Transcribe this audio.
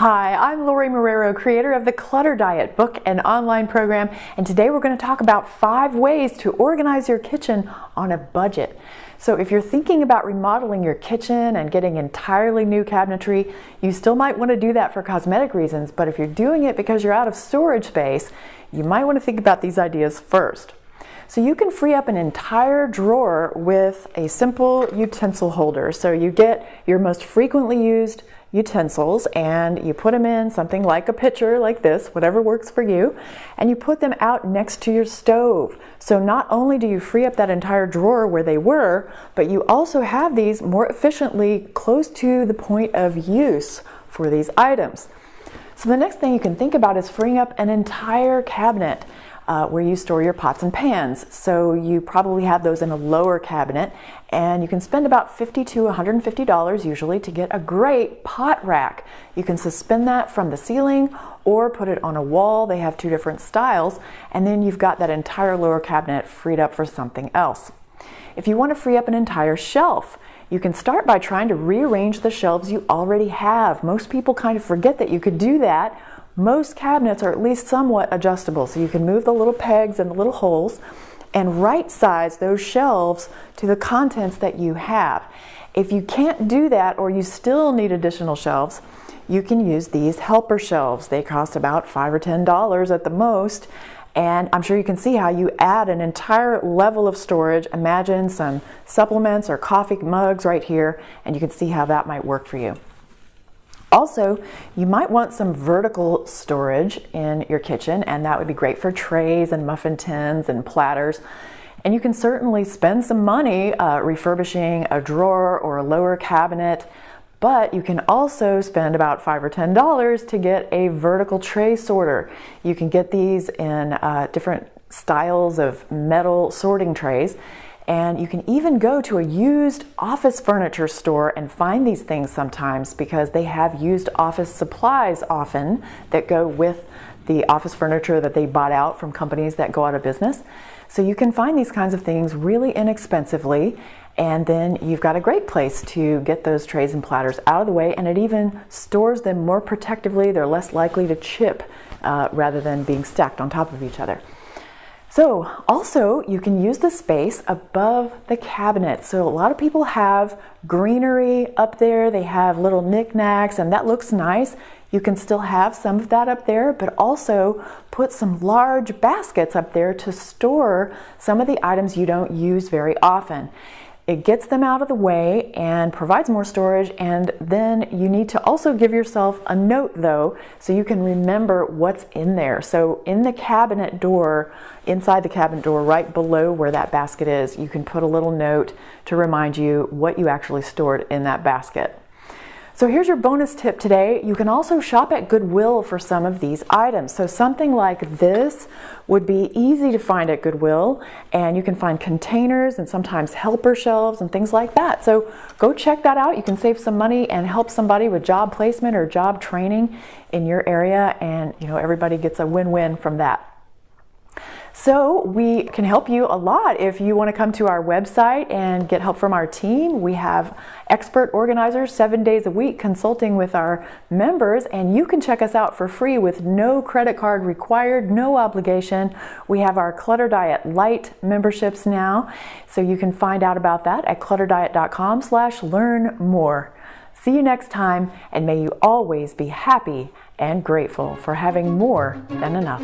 Hi, I'm Lorie Marrero, creator of the Clutter Diet book and online program, and today we're going to talk about 5 ways to organize your kitchen on a budget. So if you're thinking about remodeling your kitchen and getting entirely new cabinetry, you still might want to do that for cosmetic reasons, but if you're doing it because you're out of storage space, you might want to think about these ideas first. So you can free up an entire drawer with a simple utensil holder. So you get your most frequently used utensils and you put them in something like a pitcher like this, whatever works for you, and you put them out next to your stove. So not only do you free up that entire drawer where they were, but you also have these more efficiently close to the point of use for these items. So the next thing you can think about is freeing up an entire cabinet where you store your pots and pans. So you probably have those in a lower cabinet, and you can spend about $50 to $150 usually to get a great pot rack. You can suspend that from the ceiling or put it on a wall. They have 2 different styles, and then you've got that entire lower cabinet freed up for something else. If you want to free up an entire shelf, you can start by trying to rearrange the shelves you already have. Most people kind of forget that you could do that. Most cabinets are at least somewhat adjustable, so you can move the little pegs and the little holes and right size those shelves to the contents that you have. If you can't do that or you still need additional shelves, you can use these helper shelves. They cost about $5 or $10 at the most, and I'm sure you can see how you add an entire level of storage. Imagine some supplements or coffee mugs right here, and you can see how that might work for you. Also, you might want some vertical storage in your kitchen, and that would be great for trays and muffin tins and platters. And you can certainly spend some money refurbishing a drawer or a lower cabinet, but you can also spend about $5 or $10 to get a vertical tray sorter. You can get these in different styles of metal sorting trays. And you can even go to a used office furniture store and find these things sometimes because they have used office supplies often that go with the office furniture that they bought out from companies that go out of business. So you can find these kinds of things really inexpensively, and then you've got a great place to get those trays and platters out of the way, and it even stores them more protectively. They're less likely to chip rather than being stacked on top of each other. So also you can use the space above the cabinet. So a lot of people have greenery up there. They have little knickknacks, and that looks nice. You can still have some of that up there, but also put some large baskets up there to store some of the items you don't use very often. It gets them out of the way and provides more storage, and then you need to also give yourself a note though, so you can remember what's in there. So in the cabinet door, inside the cabinet door, right below where that basket is, you can put a little note to remind you what you actually stored in that basket. So here's your bonus tip today. You can also shop at Goodwill for some of these items. So something like this would be easy to find at Goodwill, and you can find containers and sometimes helper shelves and things like that. So go check that out. You can save some money and help somebody with job placement or job training in your area, and everybody gets a win-win from that. So we can help you a lot if you want to come to our website and get help from our team. We have expert organizers 7 days a week consulting with our members, and you can check us out for free with no credit card required, no obligation. We have our Clutter Diet Lite memberships now, so you can find out about that at clutterdiet.com/learn-more. See you next time, and may you always be happy and grateful for having more than enough.